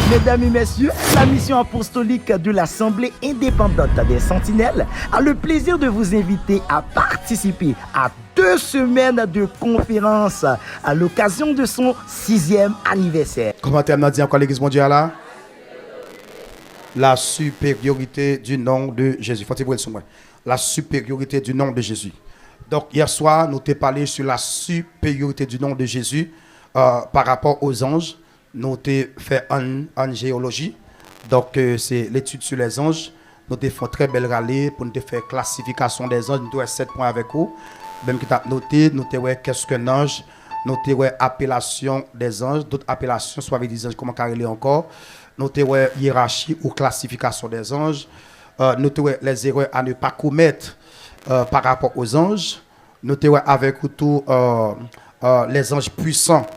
Mesdames et messieurs, la mission apostolique de l'Assemblée indépendante des Sentinelles a le plaisir de vous inviter à participer à 2 semaines de conférence à l'occasion de son 6e anniversaire. Comment on dit encore l'Église mondiale là? La supériorité du nom de Jésus. Faut vous le la supériorité du nom de Jésus. Donc hier soir, nous t'ai parlé sur la supériorité du nom de Jésus par rapport aux anges. Nous avons fait en géologie, donc c'est l'étude sur les anges. Nous avons fait une très belle rallye pour nous faire classification des anges. Nous avons 7 points avec vous. Même qui t'a noté, nous avons qu'est-ce qu'un ange, nous avons appellation des anges, d'autres appellations, soit des anges, comment carrément encore. Nous avons hiérarchie ou classification des anges. Nous avons les erreurs à ne pas commettre par rapport aux anges. Nous avons avec tout les anges puissants.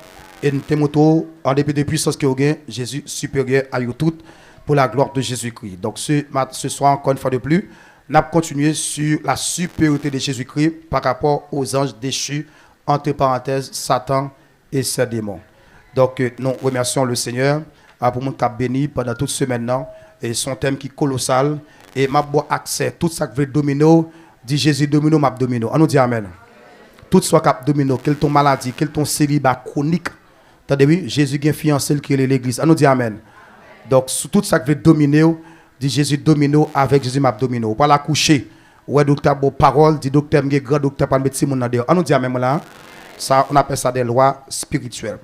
Et nous en dépit de puissance que vous avez, Jésus supérieur à vous toutes pour la gloire de Jésus-Christ. Donc ce soir, encore une fois de plus, nous allons continuer sur la supériorité de Jésus-Christ par rapport aux anges déchus, entre parenthèses, Satan et ses démons. Donc nous remercions le Seigneur pour nous qui béni pendant toute semaine. Et son thème qui est colossal. Et m'a bon accès, tout ça qui veut domino, dit Jésus domino, m'a domino. On nous dit Amen. Tout soit cap domino, quelle ton maladie, quel ton célibat chronique. Attendez, Jésus est fiancé qui est l'église. On nous dit Amen. Donc, tout ça qui veut dominer, dit Jésus domino avec Jésus m'a domino. Pas la coucher. Ouais, docteur, bon parole, dit docteur, m'est grand docteur, pas mettre mon nom. On nous dit Amen là. Ça, on appelle ça des lois spirituelles.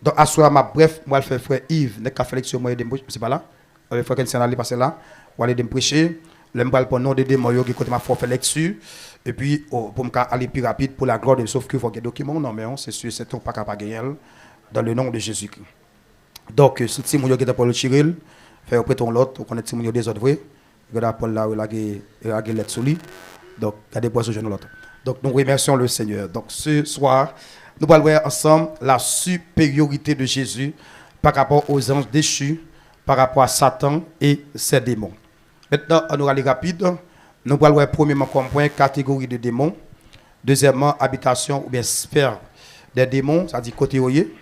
Donc, à ce moment, bref, moi, je fais frère Yves, n'est qu'à faire lecture, moi, c'est pas là. Frère Kensen allait passer là. On va aller me prêcher. Je vais parler pour nom de démons, qui côté ma faire lecture. Et puis, pour me aller plus rapide pour la gloire de sauf qu'il faut que les documents, non, mais c'est sûr, c'est tout pas capable de gagner. Dans le nom de Jésus-Christ. Donc, si tu as dit pour le Chiril, fais auprès ton lot, on connaît des autres vrais. Il y a Paul là, il y a lettre sur lui. Donc, il y a des poissons jeunes l'autre. Donc, nous remercions le Seigneur. Donc, ce soir, nous allons voir ensemble la supériorité de Jésus par rapport aux anges déchus, par rapport à Satan et ses démons. Maintenant, on aura les rapides. Nous allons voir premièrement comme point catégorie de démons. Deuxièmement, habitation ou bien sphère des démons, c'est-à-dire côté oyer.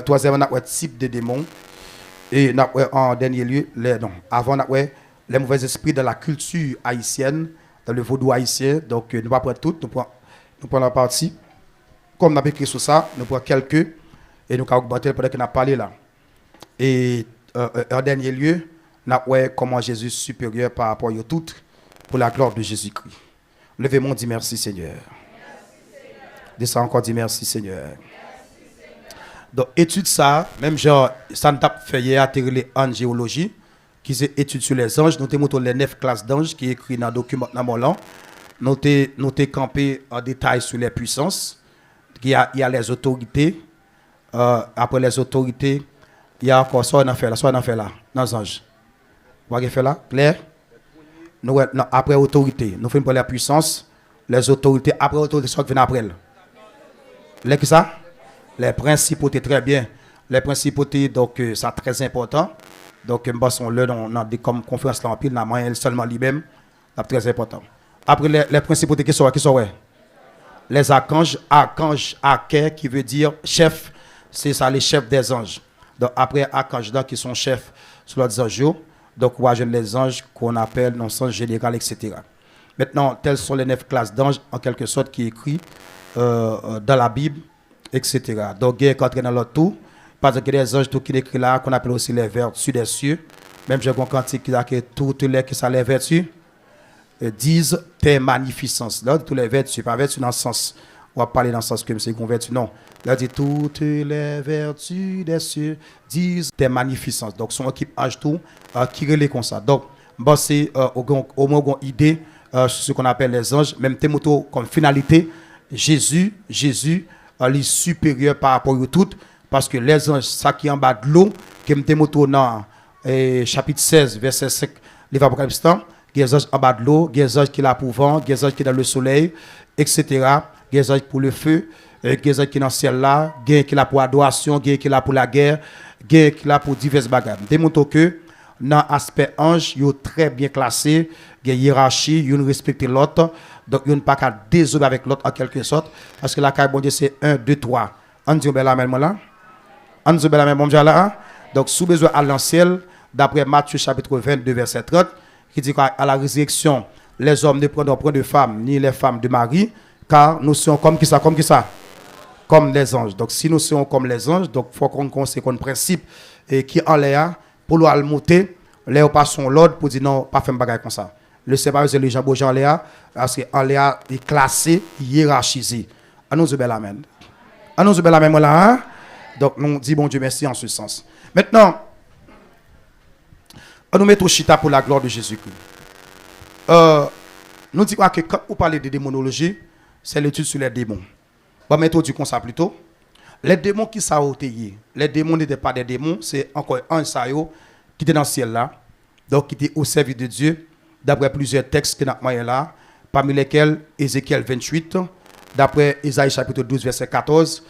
Troisièmement, on a type de démons. Et en dernier lieu, avant, on a les mauvais esprits de la culture haïtienne, dans le vaudou haïtien. Donc, nous ne pas prendre tout, nous prenons la partie. Comme nous avons écrit sur ça, nous prenons quelques et nous avons augmenté pendant qu'on a parlé là. Et en dernier lieu, nous avons comment Jésus est supérieur par rapport à tout pour la gloire de Jésus-Christ. Levez-moi, dit merci Seigneur. Descends encore, dit merci Seigneur. Donc, étude ça, même genre, ça nous a fait hier en géologie, qui c'est étude sur les anges. Nous avons les 9 classes d'anges qui est écrit dans le document Namolan. Nous avons campé en détail sur les puissances. Il y a les autorités. Après les autorités, il y a encore ça, on a fait là, dans les anges. Vous voyez fait là, clair? Nous, non, après autorité, nous faisons pour la puissance, les autorités, après autorité, ce qui vient après. Les que ça? Les principautés, très bien. Les principautés, donc, c'est très important. Donc, nous sommes là dans des conférences en pile, dans seulement lui-même, c'est très important. Après, les principautés qui sont les archanges, archange, qui veut dire chef, c'est ça, les chefs des anges. Donc, après, archanges qui sont chefs sur les anges, donc, on va les anges qu'on appelle dans le sens général, etc. Maintenant, telles sont les 9 classes d'anges, en quelque sorte, qui est écrit dans la Bible, etc. Donc, il y a dans l'autre tout, parce que les anges tout qui est écrit là, qu'on appelle aussi les vertus des cieux, même j'ai un cantique qui a que toutes les qui sont les vertus, disent tes magnificences. Là, toutes les vertus, pas vertus dans le sens, on va parler dans le sens que c'est une vertu, non. Là, dit toutes les vertus des cieux disent tes magnificences. Donc, son équipe âge tout qui relève comme ça. Donc, bon, c'est au moins une idée sur ce qu'on appelle les anges, même Témoto comme finalité, Jésus est supérieur par rapport à tout, parce que les anges, ça qui est en bas de l'eau, qui est Témoto dans chapitre 16, verset 5, livre Apocalypse, il y a des anges en bas de l'eau, il y a des anges qui sont là pour vent, il y a des anges qui sont dans le soleil, etc. Il y a des anges pour le feu, il y a des anges qui sont dans le ciel là, il y a des anges qui sont là pour l'adoration, il y a des anges qui sont là pour la guerre, il y a des anges qui sont là pour diverses bagages. Démontre que dans l'aspect ange, il est très bien classé, il y a une hiérarchie, il respecte l'autre, donc il n'y a pas qu'à désobéir avec l'autre en quelque sorte, parce que la carte bon Dieu c'est 1, 2, 3. On dit la même là. On dit la même bon Dieu là. Donc, sous besoin à l'ancien, d'après Matthieu chapitre 22, verset 30, qui dit qu'à la résurrection, les hommes ne prendront point de femmes, ni les femmes de Marie, car nous sommes comme qui ça, comme les anges. Donc, si nous sommes comme les anges, donc il faut qu'on connaisse un principe qui en l'air, pour nous monter, les passons l'ordre pour dire non, pas faire un bagage comme ça. Le séparer c'est les gens beaux gens Léa parce que en Léa est classé, hiérarchisé. Annonce bel amen. Annonce bel amen là. Hein? Donc nous dit bon Dieu merci en ce sens. Maintenant on nous met au chita pour la gloire de Jésus-Christ. Nous disons que quand vous parlez de démonologie, c'est l'étude sur les démons. On va mettre du comme ça plutôt. Les démons qui sont les démons n'étaient pas des démons, c'est encore un sayo qui était dans le ciel là. Donc qui était au service de Dieu. D'après plusieurs textes que nous avons là, parmi lesquels Ézéchiel 28, d'après Isaïe chapitre 12, verset 14,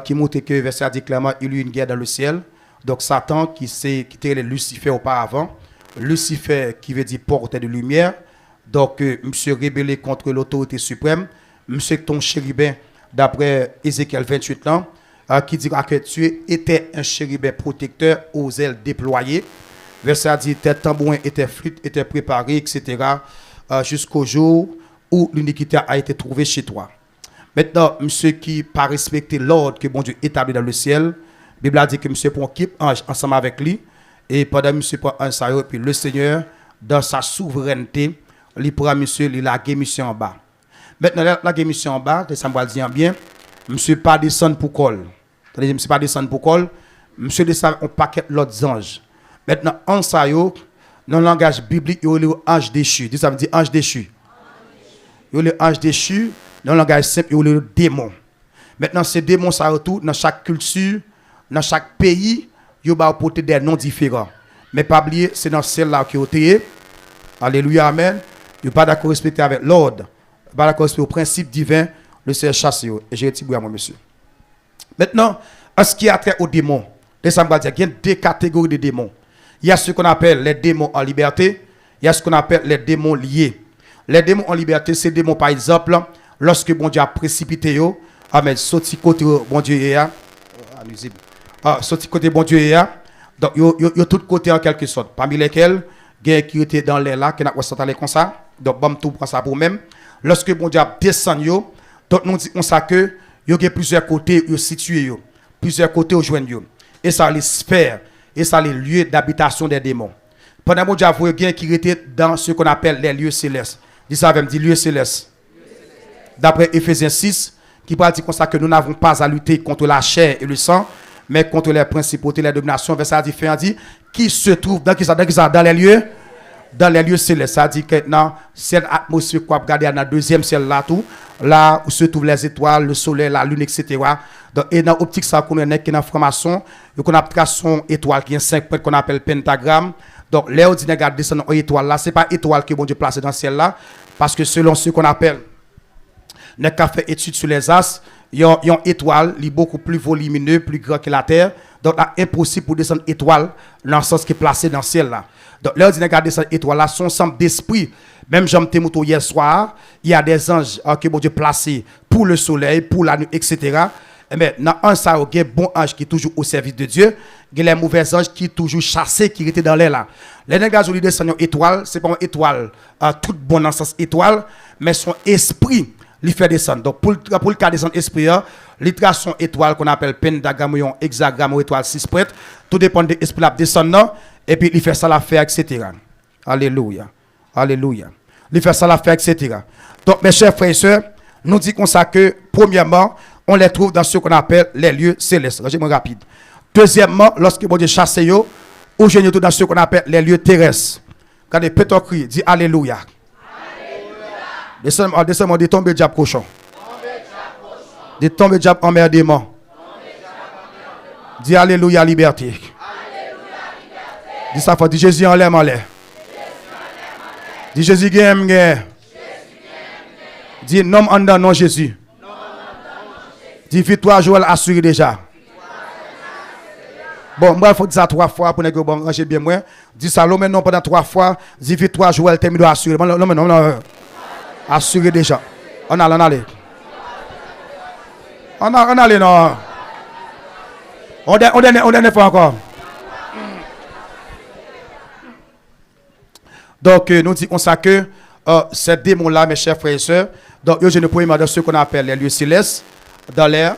qui montre que verset dit clairement il y a eu une guerre dans le ciel. Donc Satan qui était Lucifer auparavant, Lucifer qui veut dire porteur de lumière, donc monsieur rébellé contre l'autorité suprême, monsieur ton chérubin, d'après Ézéchiel 28 ans, qui dit que tu étais un chérubin protecteur aux ailes déployées. Verset dit, tes tambourins étaient flûtes, étaient préparés, etc. Jusqu'au jour où l'iniquité a été trouvée chez toi. Maintenant, monsieur qui pas respecté l'ordre que bon Dieu établit dans le ciel, la Bible a dit que monsieur prend un ange ensemble avec lui, et pendant monsieur prend un saillot, puis le Seigneur, dans sa souveraineté, il prend monsieur, il a mission en bas. Maintenant, la mission en bas, ça me dire bien, monsieur pas descendre pour col. Monsieur pas descendre pour col, monsieur descend un paquet l'autre anges. Maintenant, en ça, dans le langage biblique, il y a le ange déchu. Ça veut dire ange déchu. Il y a le ange déchu. Dans le langage simple, il y a le démon. Maintenant, ces démons, ça retourne dans chaque culture, dans chaque pays, il y a porté des noms différents. Mais pas oublier, c'est dans celle-là qui est été. Alléluia, amen. Il n'y a pas d'accord respecté avec l'ordre. Il n'y a pas d'accord respecté au principe divin. Le Seigneur chasse. Et j'ai dit à moi, monsieur. Maintenant, en ce qui a trait aux démons, il y a deux catégories de démons. Il y a ce qu'on appelle les démons en liberté. Il y a ce qu'on appelle les démons liés. Les démons en liberté, c'est des démons, par exemple, lorsque bon Dieu a précipité, amen, sorti côté bon Dieu sorti côté bon Dieu donc il y a tout côté en quelque sorte. Parmi lesquels, il y a qui était dans l'air là, qui n'a pas sorti comme ça. Donc, bon, tout prend ça pour même. Lorsque bon Dieu a descendu, donc nous disons ça que il y a plusieurs côtés situés, plusieurs côtés au joindre. Et ça les sphères. Et ça, les lieux d'habitation des démons. Pendant que Dieu a vu quelqu'un qui était dans ce qu'on appelle les lieux célestes. Dis ça avec me dit lieux célestes. D'après Éphésiens 6, qui parle comme ça que nous n'avons pas à lutter contre la chair et le sang, mais contre les principautés, les dominations, verset différent dit, qui se trouvent dans les lieux célestes. Ça dit que dans cette atmosphère qu'on a regardé dans la deuxième ciel là tout, là où se trouvent les étoiles, le soleil, la lune, etc. Donc, et dans l'optique, ça qu'on a qui dans formation, qu'on a tracé son étoile qui est 5 points qu'on appelle pentagramme. Donc, les ordinaires regardent descendre en étoile là, c'est pas étoile que bon Dieu place dans le ciel là, parce que selon ce qu'on appelle, les cas fait étude sur les astres, il y a une étoile, qui est beaucoup plus volumineux, plus grand que la Terre. Donc, c'est impossible pour descendre étoile dans le sens qui est placé dans le ciel là. Donc, les ordinaires regardent cette étoile là, son ensemble d'esprit. Même Jean Témouto hier soir, il y a des anges que bon Dieu placés pour le soleil, pour la nuit, etc. Mais dans un ça, il y a un bon ange qui est toujours au service de Dieu. Il y a les mauvais anges qui sont toujours chassés, qui étaient dans l'air là. Les nègres qui descendent en étoile, ce n'est pas une étoile, toute bonne dans sens étoile, mais son esprit lui fait descendre. Donc pour le cas descendre esprit, il trace son étoile qu'on appelle pentagramme, hexagramme ou étoile 6 prêtres. Tout dépend de l'esprit qui descend, et puis il fait ça l'affaire, etc. Alléluia. Alléluia. Il fait ça l'affaire, etc. Donc mes chers frères et sœurs, nous disons ça que, premièrement, on les trouve dans ce qu'on appelle les lieux célestes. Régime rapide. Deuxièmement, lorsque bon Dieu chasse yo, ou je dans ce qu'on appelle les lieux terrestres. Quand les pétons crient, dit Alléluia. Descends-moi, dit tomber diable cochon. Dit tomber diable emmerdement. Dit Alléluia liberté. Dis ça faut, dit Jésus en l'air, en l'air. Dis Jésus gagne. Dis nom en non Jésus. Dis victoire Joël assuré déjà. Bon, moi il faut dire ça 3 fois pour que bon ranger bien moins. Dis ça l'homme non pendant 3 fois. Dis victoire Joël termine assuré. Non assuré déjà. On allait. On allait non. On dernière fois encore. Donc, nous disons ça que ces démons-là, mes chers frères et sœurs, donc, je ne peux pas dans ce qu'on appelle les lieux célestes, dans l'air,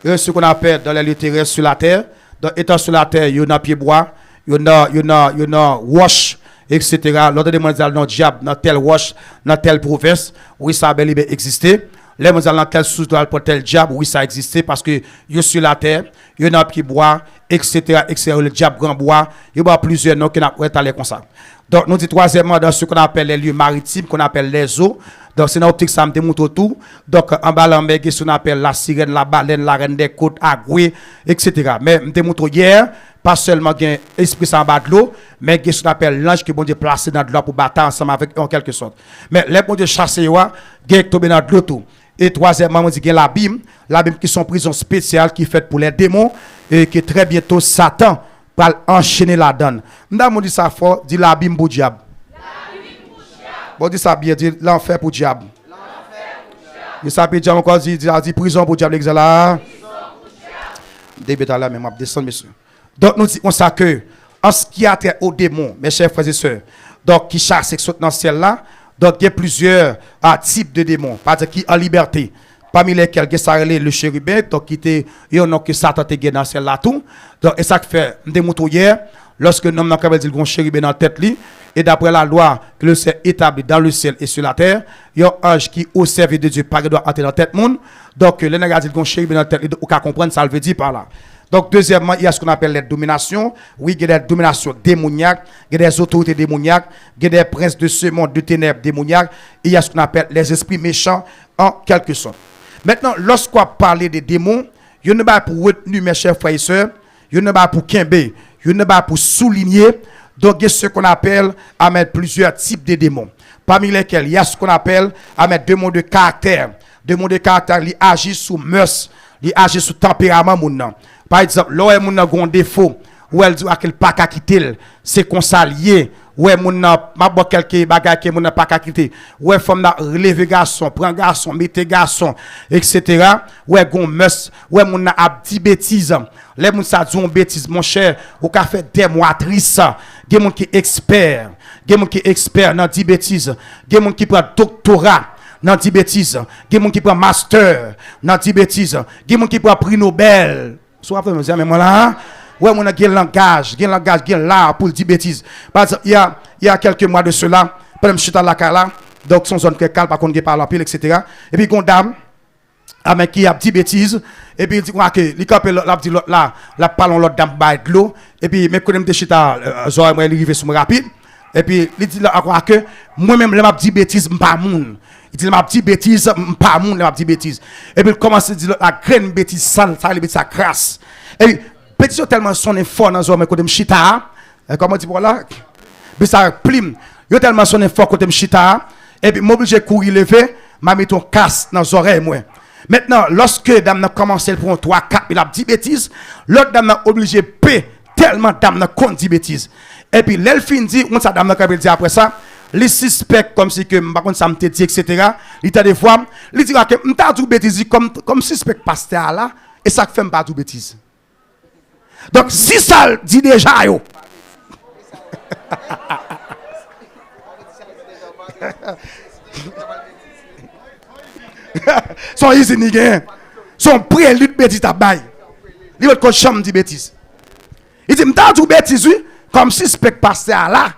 ce qu'on appelle dans les lieux terrestres sur la terre. Donc, étant sur la terre, il y a un pied bois, il y a un wash, etc. L'autre des mondiales, dans diable, dans tel wash, dans telle province, oui, ça a bel et bien existé. Les mondiales, dans tel sous-toile pour tel diable, oui, ça a existé parce que il y a sur la terre, il y a un pied bois, etc. Le diable grand bois, il y a plusieurs noms qui n'ont pas été comme ça. Donc, nous disons troisièmement dans ce qu'on appelle les lieux maritimes, qu'on appelle les eaux. Donc, c'est une optique, ça me démontre tout. Donc, en bas, il y a ce qu'on appelle la sirène, la baleine, la reine des côtes, agoué, etc. Mais, je me démontre hier, pas seulement un esprit en bas de l'eau, mais il y a ce qu'on appelle l'ange qui est placé dans l'eau pour battre ensemble avec en quelque sorte. Mais, les bon Dieu chassé, il y a tombé dans l'eau tout. Et troisièmement, on dit qu'il y a l'abîme qui sont prison spéciale qui est faite pour les démons et qui très bientôt Satan va enchaîner la donne. Nous dit ça fort, dit l'abîme pour diable. Bon, dit ça bien, dit l'enfer pour diable. Il s'appelle diable encore, dit prison pour diable, l'exil là. Début là, même, descendre, monsieur. Donc, nous disons ça que, en ce qui a trait aux démons, mes chers frères et sœurs, donc, qui chassent dans ce ciel-là, donc, il y a plusieurs types de démons, c'est-à-dire qui en liberté. Parmi lesquels, il y a le chérubin, donc, qui était, il y a que Satan te dans celle-là tout. Donc, et ça fait, nous démontrons hier, lorsque nous avons dit le chérubin dans la tête, et d'après la loi que le ciel établi dans le ciel et sur la terre, il y a un ange qui, au service de Dieu, pas doit entrer dans la tête monde. Donc, le nègre a dit le chérubin dans la tête, ou qu'à comprendre, ça le veut dire par là. Donc, deuxièmement, il y a ce qu'on appelle les dominations. Oui, il y a des dominations démoniaques, il y a des autorités démoniaques, il y a des princes de ce monde de ténèbres démoniaques, et il y a ce qu'on appelle les esprits méchants, en quelque sorte. Maintenant, lorsqu'on parle des démons, il n'y a pas pour retenir, mes chers frères et sœurs, il n'y a pas pour quimber, il n'y a pas pour souligner. Donc, il y a ce qu'on appelle à mettre plusieurs types de démons. Parmi lesquels, il y a ce qu'on appelle à mettre démons de caractère. Démons de caractère, ils agissent sous mœurs, ils agissent sous tempérament. Par exemple, là où il y a un défaut, où elle dit à quel pas qu'à quitter, c'est qu'on s'allie. Ouais, mon n'a pas quelques bagages que mon n'a pas qu'à quitter. Ouais, femme n'a relevé garçon, prend garçon, mettez garçon, etc. Ouais, gon mœurs. Ouais, mon n'a dit bêtises. Les moun sa dit bêtises, mon cher. Ou qu'a fait des moitrices. Des moun qui expert. Des moun qui expert dans dit bêtises. Des moun qui prend doctorat. Dans dit bêtises. Des moun qui prend master. Dans dit bêtises. Des moun qui prend prix Nobel. Soit après, mais moi là. Ouais, on a un langage, là pour dire bêtises. Par exemple, il y a quelques mois de cela, pendant que je suis à la Kala, donc son zone calme, par contre, il parle en pile, etc. Et puis, une dame, qui a dit bêtises, et puis il dit, il campe là, la parle l'autre dame, de l'eau, et puis, mais quand même, je suis à la moi, il arrive sur moi rapide, et puis, il dit là, que moi-même, je m'a dit bêtises, je pas moun. Il dit, m'a dit bêtises, je pas moun, je m'a dit bêtises. Et puis, il commence à dire, la graine bêtise, ça, les bêtises, ça crasse. Et puis, petit tellement sonné fort dans zone côté mchita comment dit voilà mais ça plim yo tellement sonné fort côté mchita et puis m'obligé courir lever m'a mis ton casse dans les oreilles moi maintenant lorsque dame n'a commencé pour 3 4 il a dit bêtises l'autre dame n'a obligé paix tellement dame n'a compte dit bêtises et puis l'elfine dit on ça dame n'a capable dire après ça les suspects comme si que par contre ça me dit etc il t'a des fois il dit que m'ta dit bêtises comme suspect pasteur là et ça fait pas tout bêtises. Donc, si ça dit déjà, yo. Son easy nigga. Son prélude de bêtise à bail. Il veut que chambre dit bêtise. Il dit, m'ta dit bêtise, oui, comme si spec passé à là.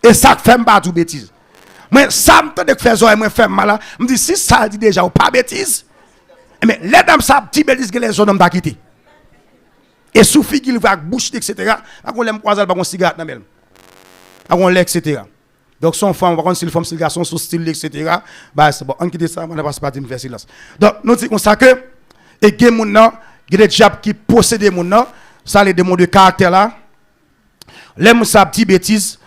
Et ça fait pas tout bêtise. Mais ça me tente de faire ça, moi faire mal. Me dit, si ça dit déjà, ou pas bêtise. Mais les dames savent dit bêtise que les hommes ont quitté. Et sous figure va bouche etc. On l'aime croiser par un cigarette dans même. On l'aime etc. Donc son femme par contre si le femme cigarette son style etc. Bah c'est bon on quitte ça on ne passe pas de faire silence. Donc nous disons ça que et gen moun nan gen des diables qui possédent moun nan ça les démons de caractère là. Les moun sa petit bêtise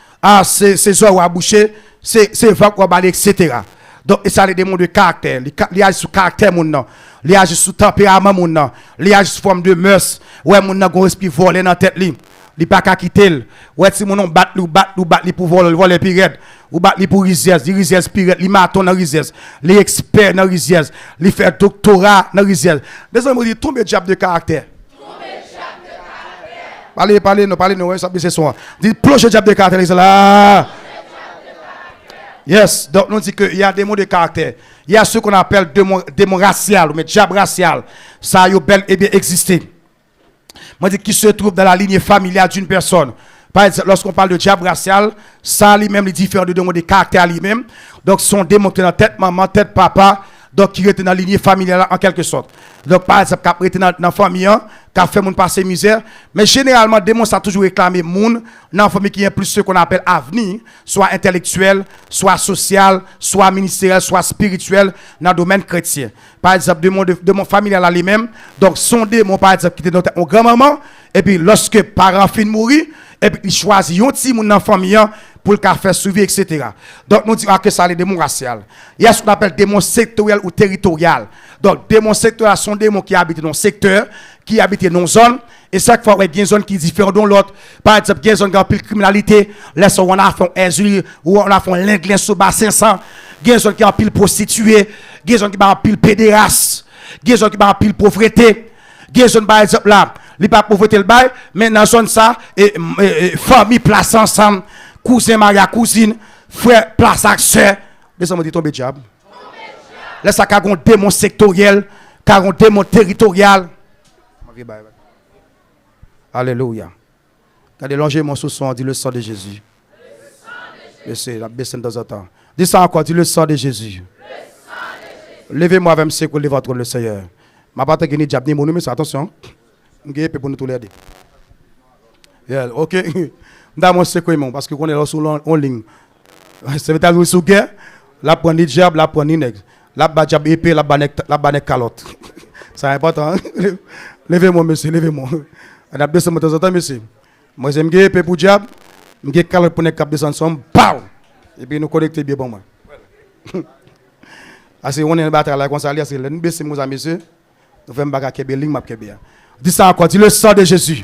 c'est oreilles à boucher c'est va quoi baler etc. Donc, et ça, les démons de caractère, les agissent sous caractère, mon nom. Les agissent sous tempérament, mon nom. Les agissent sous forme de mœurs. Ouais, mon nom, gon esprit volé dans la tête, li. Li pas qu'à quitter. Ouais, si mon nom bat pour voler pirate. Ou bat li pour riziez, li riziez pirate, li maton dans riziez. Les experts dans riziez. Li fait doctorat dans riziez. Les hommes disent, tombe diable de caractère. Parlez, non, ça c'est son. Dit plonge le diable de caractère là. Yes, donc nous dit qu'il y a des mots de caractère. Il y a ce qu'on appelle démons racial, mais diable racial. Ça a bel et bien existé. Moi dis qui se trouve dans la lignée familiale d'une personne. Par exemple, lorsqu'on parle de diable racial, ça lui-même est différent de démons de caractère lui-même. Donc son démon qui est dans tête maman, tête papa. Donc, qui était dans la lignée familiale en quelque sorte. Donc, par exemple, qui était dans la famille, qui a fait mon passer misère. Mais généralement, démon, ça a toujours réclamé moun dans la famille qui est plus ce qu'on appelle avenir, soit intellectuel, soit social, soit ministériel, soit spirituel, dans le domaine chrétien. Par exemple, démon familial lui-même. Donc, son démon, par exemple, qui était dans mon grand-maman, et puis lorsque parents finissent de mourir, et puis il choisit un petit moun dans la famille pour le faire suivre, etc. Donc, nous disons que ça, les démons raciaux. Il y a ce qu'on appelle démons sectoriels ou territorial. Donc, démons sectoriels sont des démons qui habitent dans un secteur, qui habitent dans une zone, et chaque fois, il y a une zone qui est différente de l'autre. Par exemple, il y a une zone qui a plus de criminalité, là, on a fait un injure, ou on a fait un linglin sur bas 500, il y a une zone qui a pile prostituée, il y a une zone qui a pile pédérasse, il y a une zone qui a pile pauvreté, il y a une zone, par exemple, là, il n'y a pas pauvreté le bail, mais dans la zone, ça, famille place ensemble, cousin, maria, cousine, frère, place avec soeur. Laissez-moi dire tomber diable. Laissez-moi dire un démon sectoriel, un démon territorial. Alléluia. Regardez, longez mon sous-son, dit le sang de Jésus. Laissez la baisse de temps en temps. Dis ça encore, dit le sang de Jésus. Levez-moi avec M. pour votre le Seigneur. Ma part est diable, ni mon nom, mais attention. Je vais pour nous tous les deux. Ok. Dans mon secret, parce que on est là sur en ligne. Ça veut dire sous guerre, la prendre le diable, la prendre nègre. La diable épée, la banette calotte. C'est important. Levez-moi, monsieur, levez-moi. On a besoin de temps en temps, monsieur. Moi, j'aime épée pour diable, je calotte pour nègre cap descendre ensemble, pow! Et puis nous connecter bien pour moi. Assez on est en bataille là comme ça, c'est nous baisser mes amis, monsieur. Nous faisons bagarre kebe ligne map kebe. Dis ça encore, dis le sang de Jésus.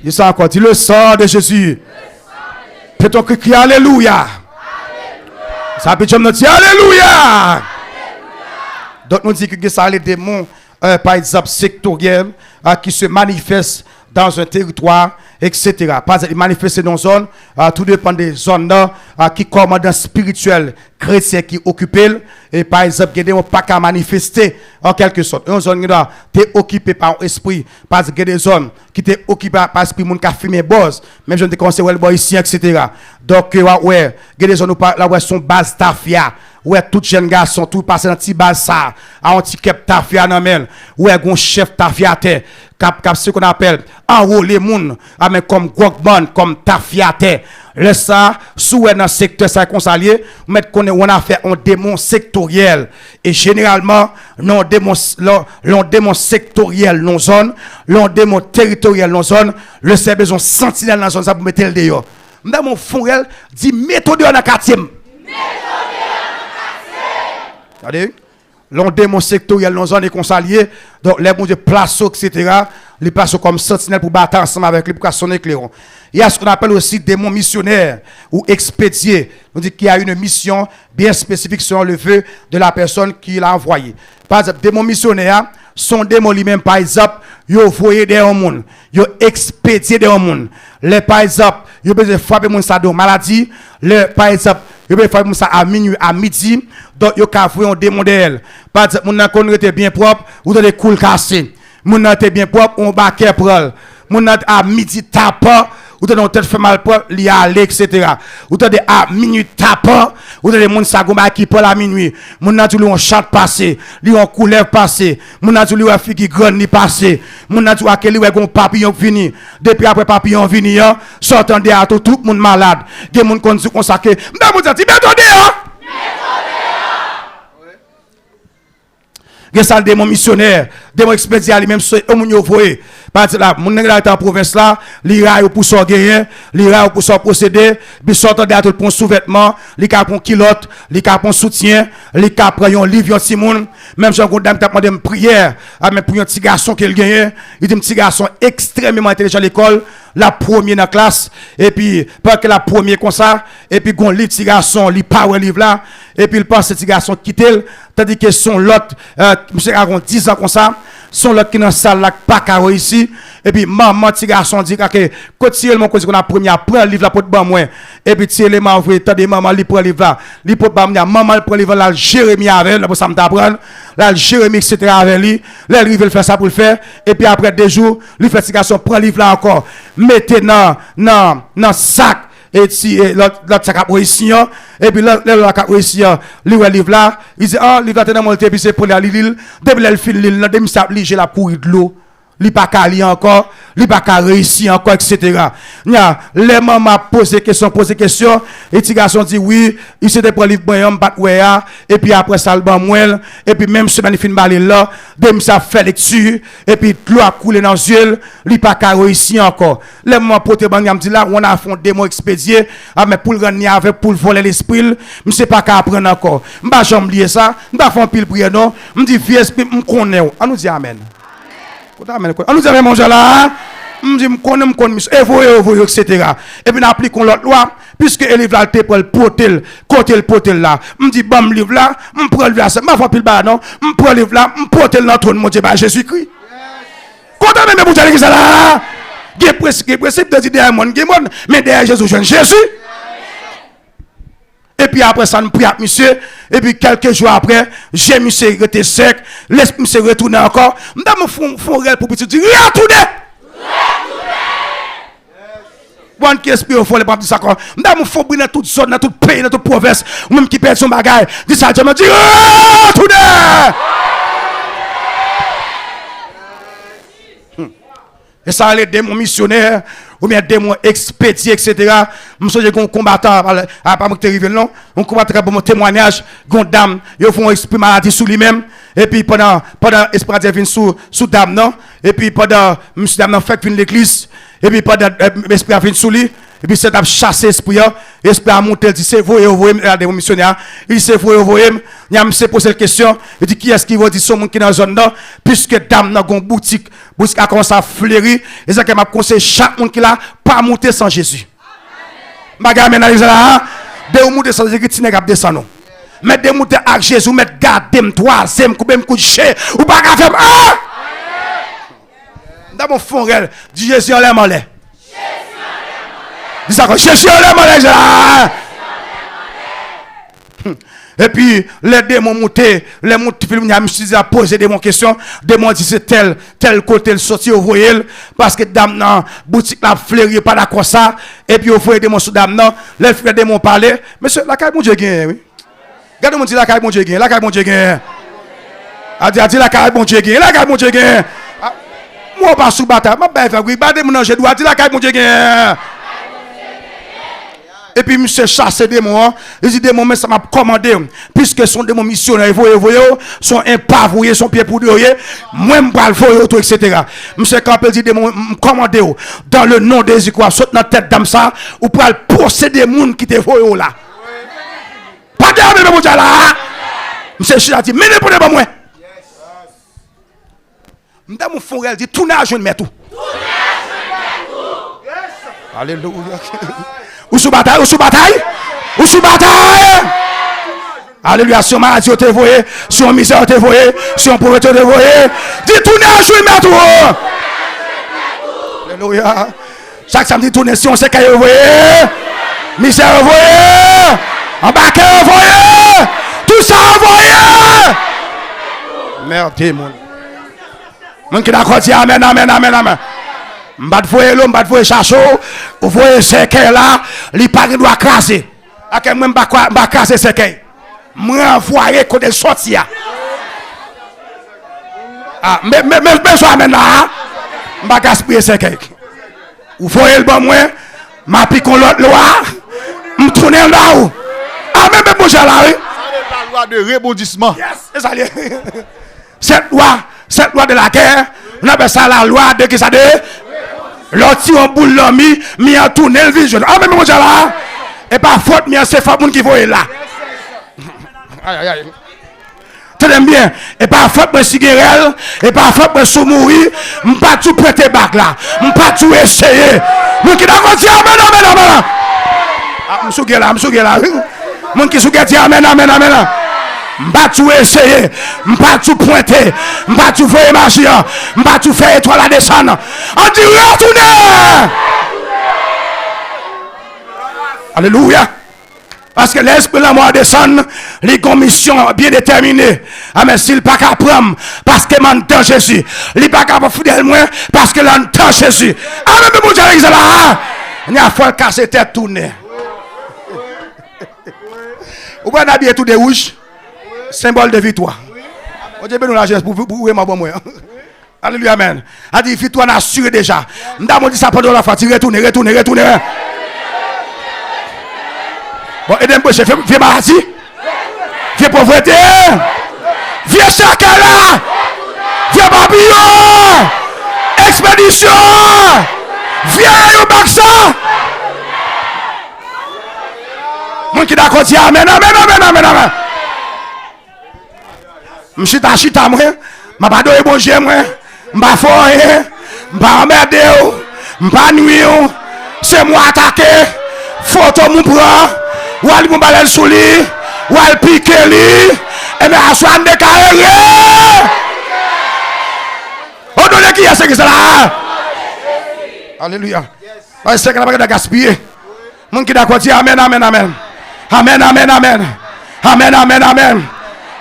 Dis ça encore, dis le sang de Jésus. Peut-on crier alléluia. Ça peut nous dire alléluia. Donc nous dit que ça les démons par exemple sectoriels qui se manifestent dans un territoire, etc. Par exemple, ils manifestent dans une zone, tout dépend des zones qui commandent spirituel chrétien qui occupent. Et par exemple, il y a des pas qu'à manifester en quelque sorte. Une zone qui est occupée par l'esprit. Parce qu'il y a des zones qui sont occupées par l'esprit, qui ont fumé boss. Même je ne conseille pas ici, etc. Donc, ouais, il y a des zones où là, sont base tafia. Ouais, tout jeune garçon, tout passe dans petit base ça. Un petit cap tafia dans men. Ouais, un chef tafia terre. Cap ce qu'on appelle enrôler moun. Mais comme Gogban, comme tafia terre. Le ça, sous dans le secteur ça conseiller, mettre qu'on a fait un démon sectoriel. Et généralement, non démon sectoriel non zone, non démon territorial non zone, le c'est besoin sentinelle dans zone ça pour mettre le dehors. Madame mon fonrel dit méthode dans le quartier. Regardez, l'on démon sectoriel non zone est conseillé, donc les bons de place, etc. Les places comme sentinelle pour battre ensemble avec les pour sonner clairon. Il y a ce qu'on appelle aussi démon missionnaire ou expédié. On dit qu'il y a une mission bien spécifique selon le vœu de la personne qui l'a envoyé. Par exemple, démon missionnaire, son démon lui-même, par exemple, il a envoyé des hommes, il a expédié des hommes. Les par exemple, il a besoin de frapper mon ça de maladie. Le par exemple, il a besoin de frapper mon ça à minuit, à midi. Donc, il a envoyé un démon d'elle. Par exemple, mon qu'on était bien propre, ou dans des coups cassés. Mon était bien propre, on baquet pour elle. Mon à midi tapant, ou dans tête fait mal propre, li aller, etc. Ou dans à minuit tapant, ou dans des moun sagoma qui parle à minuit. Mon a tout on chat passé, li on couleur passé. Mon a tout lui fille qui grande ni passé. Mon a tout à quel gon papillon fini. Depuis après papillon vini, sortant de à tout monde malade. Des moun kon consacré. M'dame vous dit méthode il y a des démons missionnaires, démons expédiés lui-même, on moun yo voye. Par exemple, mon nèg là en province là, li raille pour son gagner, li raille pour son procéder, puis sortant de tout pour sous-vêtement, li ka pour kilote, li ka pour soutien, li ka prend un livre yon ti moun, même Jean Gondam t'a demandé une prière, mais pour un petit garçon qu'il gagne, il dit un petit garçon extrêmement intelligent à l'école, la première dans la classe, et puis parce que la première comme ça, et puis gon li petit garçon, li power livre là, et puis il pense ce petit garçon quitter, tandis que son l'autre monsieur a 10 ans comme ça, son l'autre qui dans salle là pas carreau ici et puis maman petit garçon dit que côté mon cause qu'on a première prend livre là pour ban moi et puis ti élément vrai tant de maman li prend livre là li pour ba maman prend livre là Jérémie avec là pour ça me t'apprendre là Jérémie etc avec lui là il veut faire ça pour le faire et puis après 2 jours lui fait petit garçon prend livre là encore mettez dans sac et si l'autre sac a ici et puis l'autre sac a ici lui le livre là il dit ah livre là t'es dans mon puis c'est pour la lille depuis elle fin lille demi ça j'ai la pourri de l'eau li pas qu'à lire encore li pas qu'à réussir encore etc. Nya les maman poser question et petit garçon dit oui il s'était pour livre bon bat ouais et puis après ça le ban moelle et puis même semaine fin balé là demi ça fait lecture et puis l'eau a coulé dans les yeux li pas qu'à réussir encore les maman poter ban me dit là on a fond démon expédié mais pour le rendre avec pour voler l'esprit me c'est pas qu'à apprendre encore m'pa jamais oublier ça m'pa faire pile prière non me dit vieux esprit me connaît on nous dit amen. On nous avait mangé là, on dit qu'on connaît, etc. Et puis nous appliquons l'autre loi, puisque le livre là, tu peux le porter là. On dit, bon, le livre là, on prend le livre là, je ne vais pas pile bas, non. On prend le livre là, on porte le trône, mon Dieu, Jésus-Christ. Quand on même vous allez ça là, il y a principe de dire derrière moi, mais derrière Jésus, je Jésus. Et puis après ça, nous prions monsieur. Et puis quelques jours après, j'ai monsieur été sec. Laisse monsieur retourner encore. Nous font réel pour petit dire retournez. Bon qui espère au fond les papes de ça encore. Nous font briller dans toute zone, dans tout pays, dans toute province. Même qui perd son bagage. Dis ça, je me dis retournez. Et ça, les démons missionnaires, ou bien démons expédiés, etc. Je suis un combattant, à pas me arriver non, un combattant pour mon témoignage, une dame, ils font esprit maladie sous lui-même, et puis pendant esprit maladie vient sous dame, non, et puis pendant, monsieur dame, fait venir l'église, et puis pendant esprit vient sous lui, et puis c'est à chasser l'esprit, l'esprit a monté, il dit c'est vous, regardez vos missionnaires, il dit c'est vous, il a me posé la question, il dit qui est-ce qui va dire son monde qui est dans la zone là, puisque dame dans une boutique a commencé à fleurir, et ça que m'a conseillé chaque monde qui là, pas monter sans Jésus. Bagarre maintenant là, de monter sans Jésus, tu n'es pas descendre. Mais de monter avec Jésus, mettre garder, troisième, couper me coucher, ou pas faire ah! Dans mon fond réel, dit Jésus en l'air malais. Dis ça que Jésus en l'air malais là. Et puis les démons montés, les films a posé des questions, démons dit c'est tel côté le sorti au voyel parce que dame nan boutique la fleuri pas d'accord ça et puis au voyel démons sous dame nan, les frères démons parler, monsieur la caille mon Dieu gagne oui. Regardez mon dit la caille mon Dieu gagne, la caille mon Dieu gagne. A dit la caille mon Dieu gagne, la caille mon Dieu gagne. Moi pas sous bataille, m'a ba faire oui, ba démon nan je dois dire la caille mon Dieu gagne. Et puis, monsieur chasse des démons. Il dit démons, mais ça m'a commandé. Puisque son démon missionnaire, voyez, sont impavoués, son pied pour deux, moi, je vais le faire, tout, etc. Monsieur Campbell dit démons, commandé, dans le nom de Jésus, saute dans la tête d'âme ça, ou pour posséder des gens qui te voient là. Pas de mon Dieu là. Monsieur Chila dit, mais ne prenez pas moi. Madame Fonrel dit, tout n'a jamais tout. Alléluia. Ou sous bataille, ou sous bataille, ou sous bataille. Alléluia, si on maladie te voyé, si on misère te voyé, si on pauvreté te voyé. Dis tout n'a jamais tout. Alléluia. Chaque samedi tourner si on sait qu'il voyé. Misère voyé. Embarqué voyé. Tout ça voyé. Merde, mon. Mon qui d'accord dit amen, amen, amen, amen. M'bat voyer l'homme, m'bat voyer chacho, vous voyez ce qu'elle là, li pas doit craser. A que même pas craser ce qu'elle. Moi envoyer côté sorti là. Ah, mais besoin maintenant, m'ba gaspiller ce qu'elle. Vous voyez le bon moi, m'a piqué l'autre loi, m'tourner là où. Ah même bon là oui. La loi de rebondissement. Yes, c'est ça. Cette loi de la guerre, on appelle ça la loi de qui ça de l'autre en boule l'ami, mi en tourner le vision. Ah mais mon Dieu là, et pas faute mi en c'est faute qui voit là. Aïe aïe aïe. Tenez bien, et pas faute moi si guerre, et pas faute moi sous mourir, m'pas tout prêter bac là, m'pas tout essayer. Mon qui d'accord dire amen amen amen. Ah m'sou guerre là, m'sou guerre là. Mon qui sou guerre dire amen amen amen. M'pas tout essayer, m'pas tout pointer, m'pas tout faire magie, m'pas tout faire étoile à descendre. On dit retournez. Alléluia. Parce que l'esprit de la mort descend, les commissions bien déterminées. Ah, mais s'il pas qu'à prendre, parce que m'entend Jésus. Il pas qu'à fidèle moins, parce que l'entend Jésus. Ah, mais mon Dieu, il est là. Il y a fois casser tête tournée. Ou pas d'habiller tout de rouge, symbole de victoire. On dit, nous la jeunesse pour ma bonne moi. Alléluia, amen. A dit, victoire n'a assuré déjà. M'dame dit ça pendant la fois, retournez. Bon, aidez-moi, viens maladie, viens pauvreté, viens chacun, viens papillon, expédition, viens au Baxa. Mon qui d'accord dit amen. M'chita moi, m'a pas donné bon Dieu moi, m'a foyer, m'a emmerdé, m'a nuit, c'est moi attaqué, photo mon bras. Ou al moun balel sou li, ou al pique li, et bien à soin de carré. On donne qui est ce qui est là? Alléluia. C'est que la bague de gaspiller. Mon qui d'accord dit amen.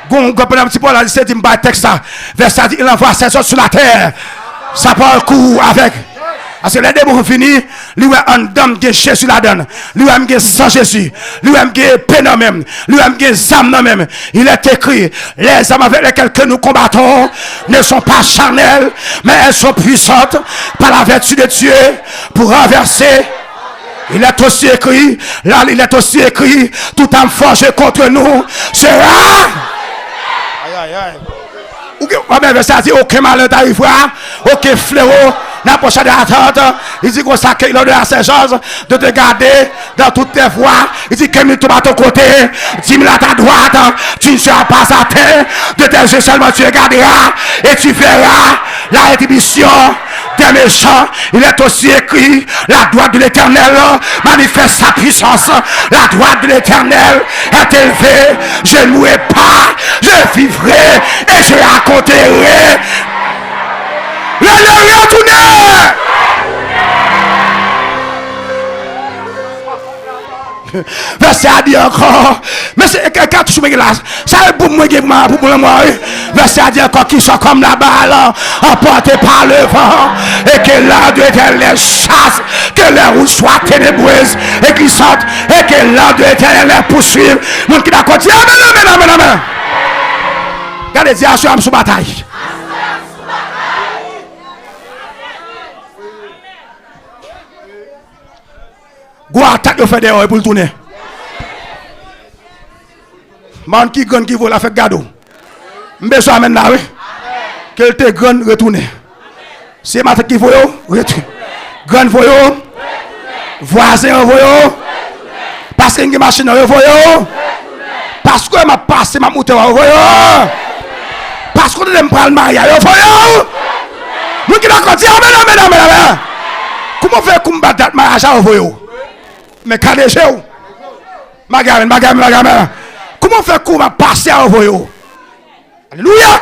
Gon un petit peu là, c'est dit m'ba texte ça. Verset dit il envoie ses autres sur la terre. Ça parle coup avec. Parce que les démons finis, lui-même en dame qui est Jésus la donne. Lui-même qui est sans Jésus. Lui-même qui est peine même. Lui-même qui est âme même. Il est écrit, les âmes avec lesquelles que nous combattons ne sont pas charnelles, mais elles sont puissantes par la vertu de Dieu pour renverser. Il est aussi écrit, là il est aussi écrit, tout âme forgé contre nous sera. Ça dit aucun malheur t'arrivera, aucun fléau n'a pas de attente. Il dit qu'on s'accueille l'ordre à Saint-Georges de te garder dans toutes tes voies. Il dit que tu vas à ton côté, 10 000 à ta droite, tu ne seras pas à terre. De tes yeux seulement tu regarderas et tu verras la rétribution des méchants. Il est aussi écrit, la droite de l'Éternel manifeste sa puissance. La droite de l'Éternel est élevée. Je ne louerai pas, je vivrai et je raconterai. Le retourner. Verset a dit encore, mais c'est quelqu'un qui me glace. Ça est pour moi, pour moi. Verset a dit encore qu'ils sont comme la balle, emportés par le vent, et que l'un d'eux les chasse, que les roues soient ténébreuses, et qu'ils sortent, et que l'un d'eux les poursuive. Mon qui d'accord dit amen. Regardez, dis à sous bataille. Go attaque le fait dehors pour le tourner. Man qui gagne qui vaut la fait gado. M'beso amène là oui. Qu'elle te gagne retourner. C'est ma tête qui vaut retourner. Gagne vaut voisin vaut. Parce que une machine vaut. Parce que m'a passé ma moto vaut. Parce que je me prends le mariage vaut. Nous qui d'accord dire amen. Comment faire combattre le mariage vaut? Mais KDG ou Magame. Comment faire qu'on va passer à voyo? Alléluia.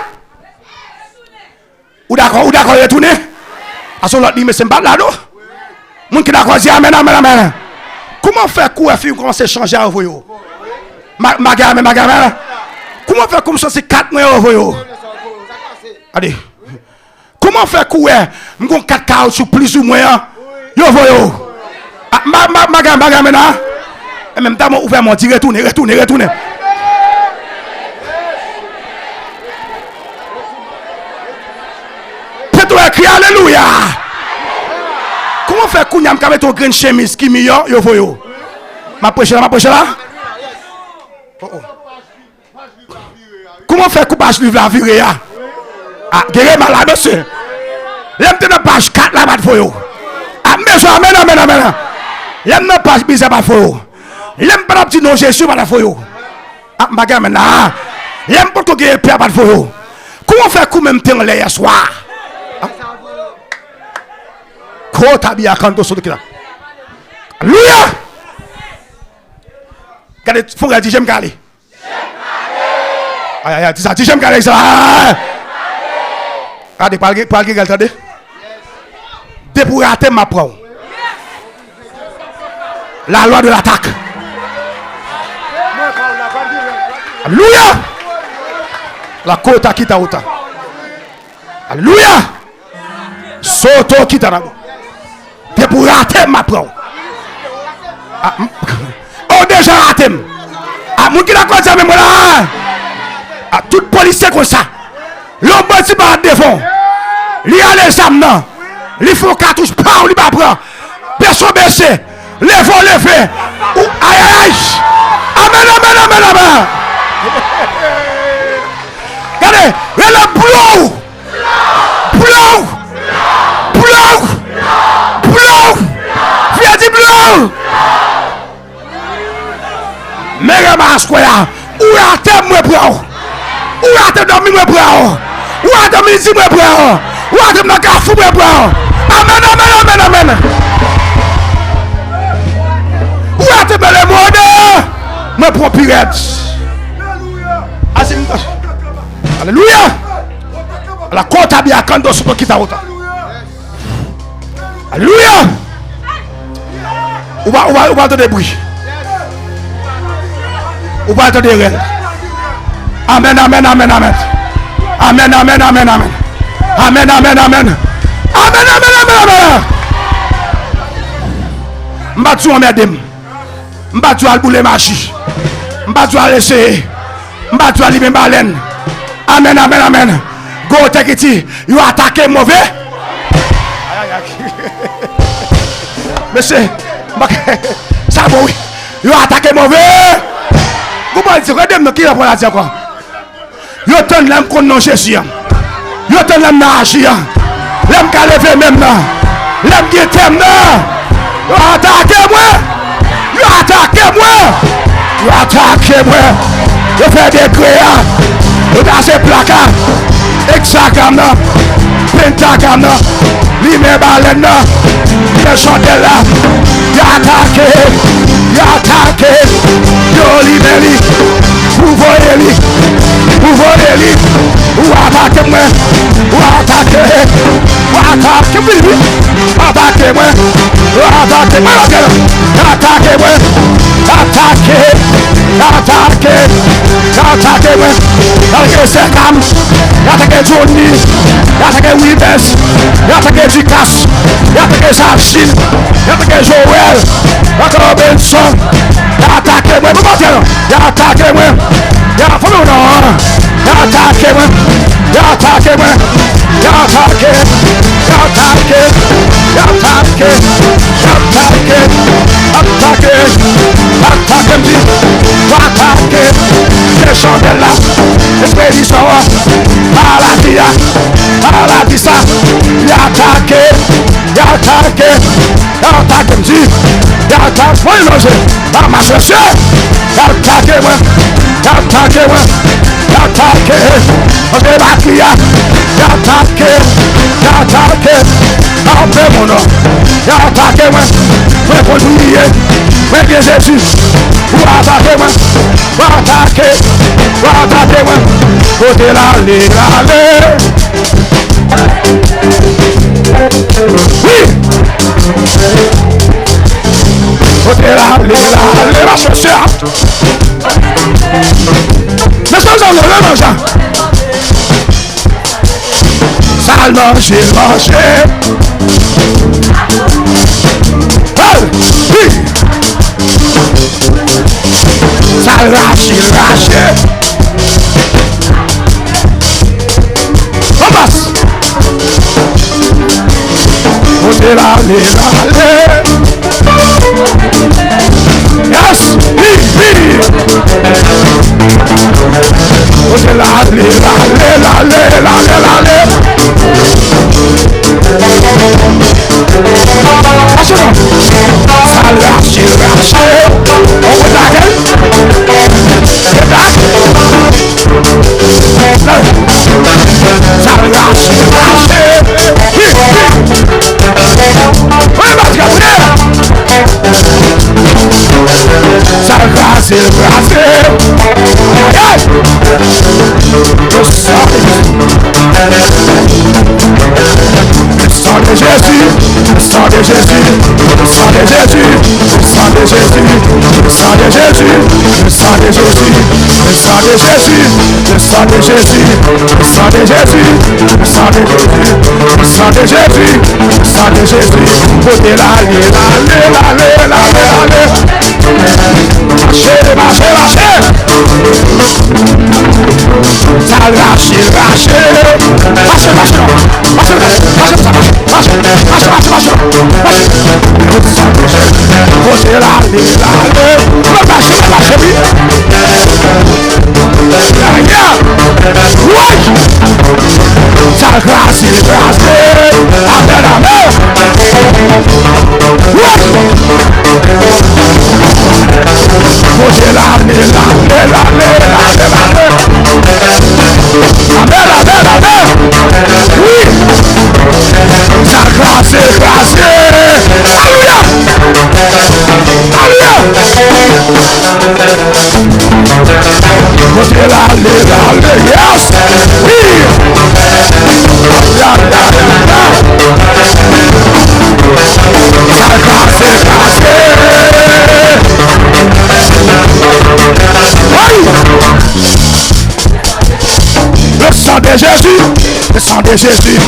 Ou d'accord retourner? À ce l'autre dit mais c'est pas là non? Mon qui d'accord dit amen. Comment faire qu'on fait commencer à changer à voyo? Magame. Comment faire comme ça c'est 4 mois à voyo? Allez. Comment faire qu'on m'gon 4 caoutchouc plus ou moins yo voyo? Magame là. Et même temps, ouvert mon dit retourner. Peut-être crier alléluia. Comment faire qu'on y a mettre ton green chemise qui meilleur yo voyo? Ma prêche là. Comment faire qu'on passe livre la virée? Ah, guérir malade monsieur. L'aime te dans page 4 là bas voyo. Ah, mais amen. L'aime n'a pas bizarre pas faux. L'aime pas petit nom Jésus pas la faux. Ah magame là. L'aime pas que père pas faux. Comment faire coup même temps hier soir? Ko tabia kanto so de là. Alléluia. Regardez faut dire j'aime caler. Aïe, aïe, dis ça, dis j'aime garder ça. Regardez, pas le attendez. Dès pour rater ma preuve. La loi de l'attaque. Alléluia. La côte à kita ota. Alléluia. Soto kita na. Dès pour rater ma preuve. Oh déjà raté. Ah mon qui la cause même là. Ah tout policier comme ça. L'homme bâti par devant. Li a les âmes non. Li faut cartouche pas li pas prend. Personne baissé. Levez, levez. Aïe aïe. Amen amen amen amen. Regardez, le blow. Blow. Blow. Blow. Viens dit blow. Mais remarque quoi là? Où a te moi prend? Où a te dormi moi prend? Où a te midi moi prend? Où a te na café moi prend? Amen amen amen amen. Où a te belle monde? Moi prend pirate. Alléluia. La côte a bien quand sur qui t'a autant. Alléluia. On va entendre des bruits. On va entendre des rêves. Amen, amen, amen, amen. Amen, amen, amen, amen. Amen, amen, amen. Amen, amen, amen, amen. M'battu en merdem. M'battu à bouler machi. M'battu à laisser. M'battu à libérer baleine. Amen, amen, amen. Go take it. You attaqué mauvais. Monsieur, ça va oui. You attaqué mauvais. Vous pouvez dire, regardez-moi qui a pour la dire quoi. You t'en l'aime qu'on non Jésus. You t'en l'aime n'agir. L'aime qu'à lever même là. L'aime qui t'aime là. You attaqué moi. You attaqué moi. You attaqué moi. You fais des créas. You dans ces placards. Hexagone. Pentagone. Lime baleine. Il chantait là. You attaqué. You attaqué. You libéré. Vous voyez-lui. Vous voyez-lui. Ou attaquez moi. Ou attaquez. Ou attaquez moi. Attaquez moi. Ou attaquez moi. Attaquez moi. Attaquez. Attaquez. Attaquez moi. Attaquez Sercam. Attaquez Johnny. Attaquez Wibes. Attaquez Ducasse. Attaquez Sarchine. Attaquez Joël. Attaquez Robinson. Attaquez moi. Attaquez moi. Attaquez moi. Attaquez-moi, attaquez-moi, attaquez, attaquez, attaquez, attaquez, attaquez, attaquez-moi, attaquez, les chandelles, l'expédition, maladie, ça, attaquez, attaquez, attaquez-moi, attaquez-moi, ma chaussée, attaquez-moi, attaquez-moi. Attaquez, on est battu, attaquez, attaquez, après mon nom, attaquez-moi, moi pour oublier, moi bien Jésus, ou attaquez-moi, attaquez-moi, côté l'allée, oui, côté l'allée, ma chaussure. Mais ça, on le mange. Sale manger, manger. Oui. Sale racher, racher. On passe. On est là, yes, oui. On est là, Jésus, le sang de Jésus, le sang de Jésus, le sang de Jésus, le sang de Jésus, le sang de Jésus, le sang de Jésus, le sang de Jésus, le sang de Jésus, le sang de Jésus, le sang de Jésus, côté l'allée, marchez, ça lâche, le sang de Jésus, le sang de Jésus.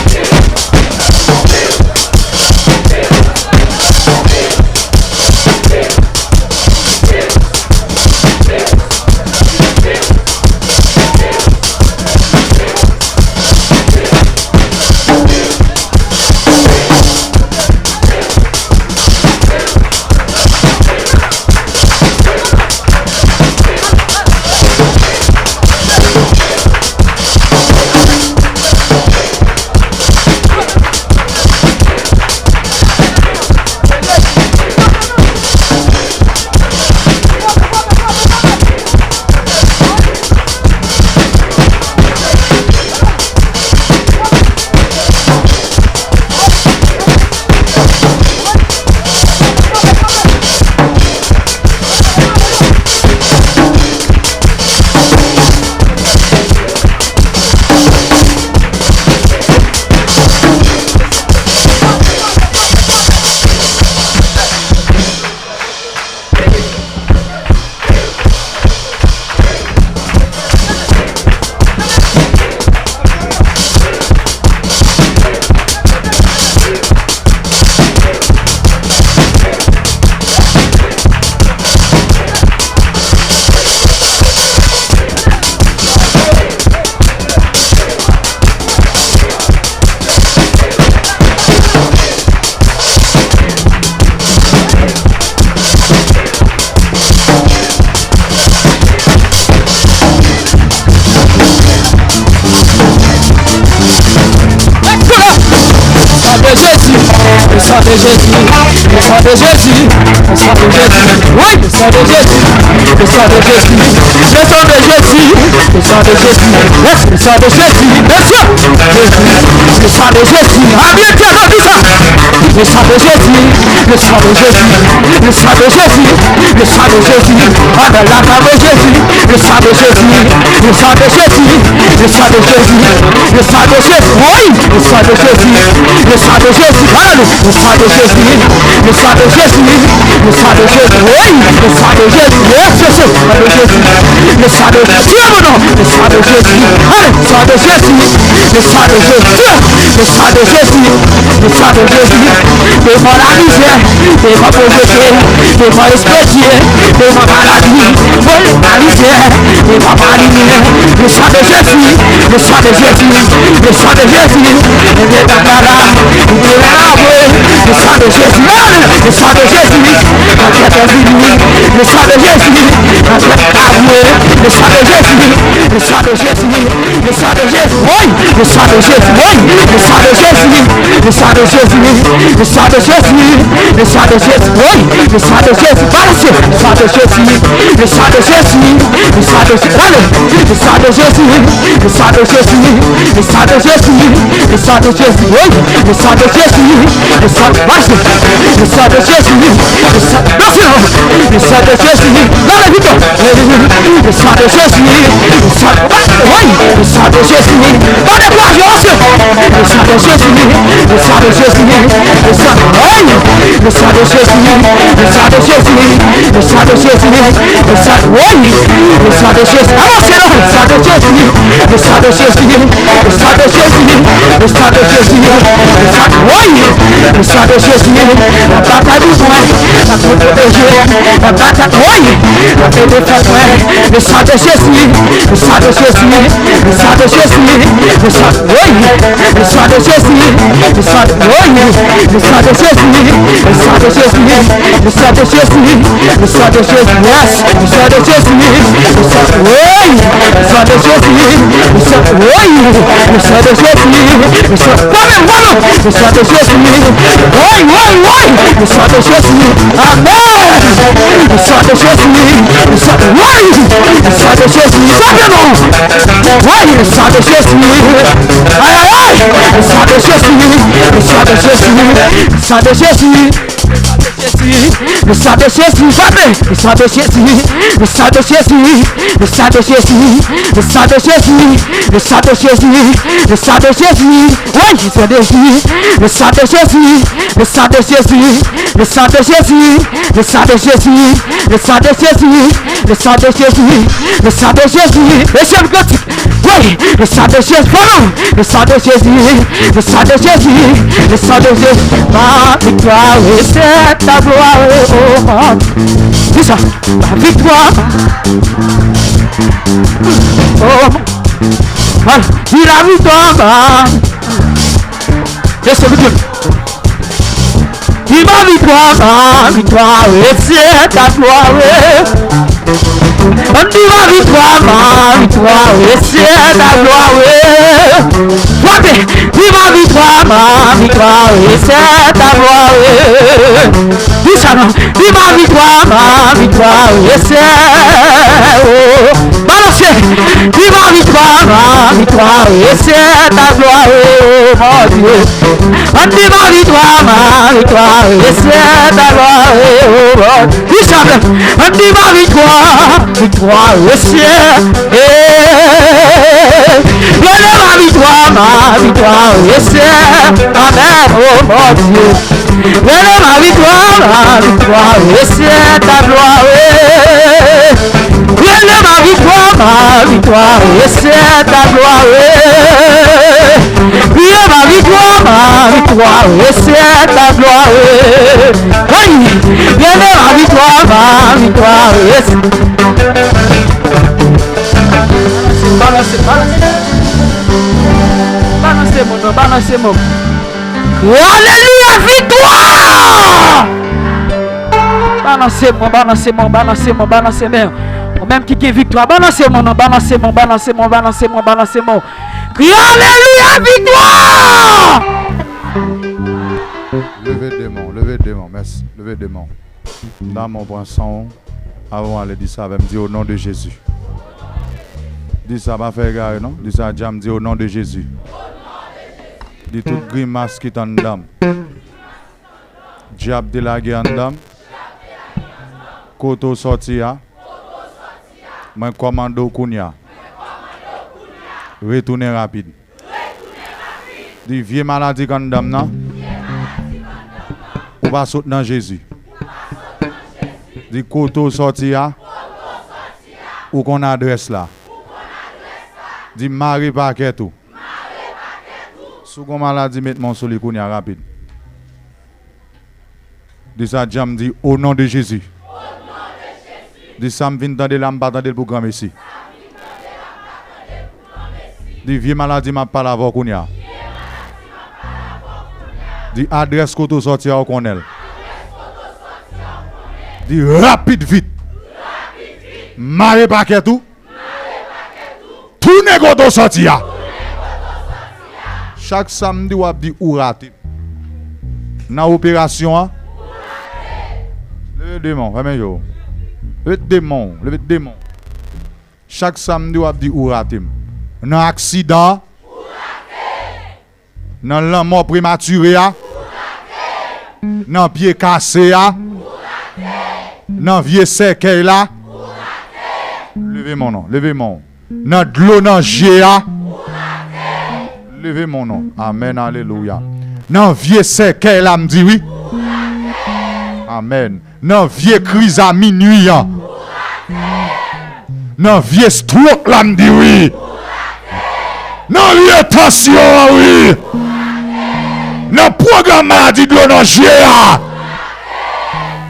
de Jésus, le sang de Jésus, oui, le sang de Jésus, le sang de Jésus, le sang de Jésus, le sang de Jésus, le sang de Jésus, bien sûr, le sang de Jésus, ah bien sûr, on dit ça, le sang de Jésus, le sang de Jésus, le sang de Jésus, le sang de Jésus, ah dans la main de Jésus, le sang de Jésus, le sang de Jésus, le sang de Jésus, le sang de Jésus, oui, le sang de Jésus, le sang de Jésus, le sang de Jésus, le sang de Jésus, le sang de Jésus, oui, le sang de Jésus, yes, yes, le sang de Jésus, le sang de Jésus, allez, le sang de Jésus, le sang de Jésus, le sang de Jésus, le sang de Jésus, devant la misère, devant pauvreté, devant l'expédié, devant maladie, la misère, devant maladie, le sang de Jésus, le sang de Jésus, le sang de Jésus, le sang de Jésus, le sang de Jésus, le sang de Jésus, le sang de Jésus, le sang de Jésus, le sang de Jésus, oui, le sang de Jésus, oui, le sang de Jésus, le sang de Jésus, le sang de Jésus, le sang de Jésus, oui, le sang de Jésus, balancez, le sang de Jésus, le sang de Jésus, le sang de Jésus, allez, le sang de Jésus, le sang de Jésus, le sang de Jésus, le sang de Jésus, oui, le sang de Jésus, le sang de Jésus, le sang de Jésus, le sang de Jésus, dans la victoire, le sang de Jésus, le sang de Jésus, dans les plages, le sang de Jésus, le sang de Jésus, le sang de Jésus, le sang de Jésus, le sang de Jésus, le sang de Jésus, le sang de Jésus, avancez là, le sang de Jésus, le sang de Jésus, le sang de Jésus, le sang de Jésus, le sang de Jésus, la bataille du soin, la protéger, la bataille, la défense, le sang de Jésus, le sang de Jésus, le sang de Jésus, le sang, le sang de Jésus, le sang de, le sang de Jésus, le sang de Jésus, le sang de Jésus, le sang de Jésus, yes, le sang de Jésus, le sang, le sang de Jésus, le sang, le sang de Jésus, le sang, le sang de Jésus, le sang de Jésus, amen, le sang de Jésus, le sang, le sang de Jésus, simplement, le sang de Jésus, aïe aïe aïe, le sang de Jésus, le sang de Jésus, le sang de Jésus, le sang de Jésus, le sang de Jésus, le sang de Jésus, le sang de Jésus, le sang de Jésus, le sang de Jésus, le sang de Jésus, oui, le sang de Jésus, le sang de Jésus, le sang de Jésus, le sang de Jésus, le sang de Jésus, le sang de Jésus, le sang de Jésus, le sang de Jésus, le chef gothique, oui, le sang de Jésus, le sang de Jésus, le sang de Jésus, le sang de Jésus, ma victoire est ta gloire au monde. Dis ça, ma victoire. Oh, voilà, dis la victoire. Laissez-moi dire. Dis ma victoire, et c'est ta gloire. On dit ma victoire, et c'est ta gloire. Dis ma victoire, et c'est ta gloire. Dis ça non, dis ma victoire, et c'est, oh, balancez. Dis ma victoire, et c'est ta gloire, oh mon Dieu. On dit ma victoire, et c'est ta gloire, oh mon Dieu. Dis ça, on dit ma victoire au ciel, venez ma victoire au ciel, amen, oh mon Dieu, venez ma victoire au ciel, ta gloire, venez ma victoire au ciel, ta gloire, viens ma victoire au ciel, ta gloire, venez ma victoire au ciel. Balancez mon. Alléluia, victoire! Balancez mon. Même qui est victoire, balancez mon. Alléluia, victoire! Levez des mains, merci. Levez des mains. Dans mon poisson, avant d'aller dire ça, elle me dit au nom de Jésus. Dis ça, pas faire gare, non? Dis ça, Jam, dis au nom de Jésus. Dis toute grimace qui est en dame. Diable de la guerre en dame. Koto sortia. Mon commando Kounia. Retournez rapide. Dis vieux maladie en dame, non? On va sauter dans Jésus. Dis koto sortia. Où qu'on adresse là? Dis Marie paquet tout. Sous qu'on maladie met mon soleil qu'on y a rapide. Dis ça Jam dit au nom de Jésus. Dis ça me vient dans des lampes dans le programme ici. Dis vieux maladie m'a pas la voix qu'on y a. Dis adresse koto sortir au connaît. Dis rapide vite. Marie paquet tout. Tout n'est pas sorti. Chaque samedi, on dit ou raté. Dans l'opération, levez des mains, levez des mains. Chaque samedi, on dit ou raté. Dans l'accident, dans la mort prématurée, Nan pied cassé là. Nan vieux cercueil là. Levez mon nom, levez mon nom. Nan de l'eau nan géa. Levez mon nom. Amen, alléluia. Nan vieux cercueil là, me dit oui. Amen. Nan vieux crise à minuit. Nan vieux stroke là, me dit oui. Nan vieux tension, oui. Nan programme maladie de l'eau nan géa.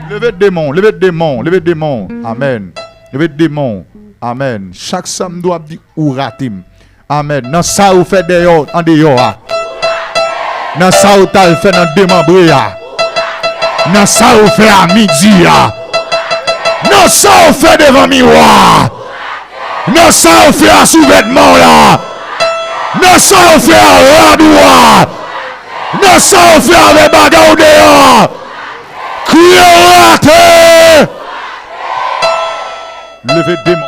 Levez démon, levez démon, levez démon. Amen. Levez démon. Amen. Chaque samedi doit dire ou ratim. Amen. Dans ça ou fait dehors, en dehors. Dans ça ou t'as fait dans démembré. Dans ça ou fait à midi. Dans ça ou fait devant miroir. Dans ça ou fait à sous-vêtement là. Dans ça ou fait à radoir. Dans ça ou fait avec bagarre dehors. Criez raté. Levez démon.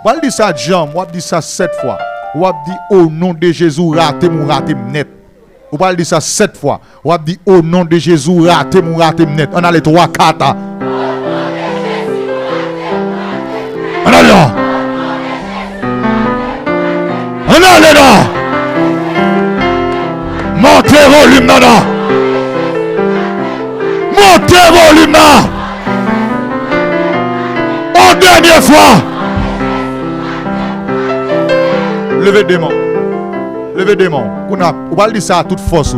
On va dire ça jam, on va dire ça 7 fois. On va dire au nom de Jésus, raté net. On va dire ça 7 fois. On va dire au nom de Jésus, raté net. On a les 3 4. On a là. On a là. Montez volume là. Montez volume là. En dernière fois. Levez démon. Levez démon. On va dire ça à toute force.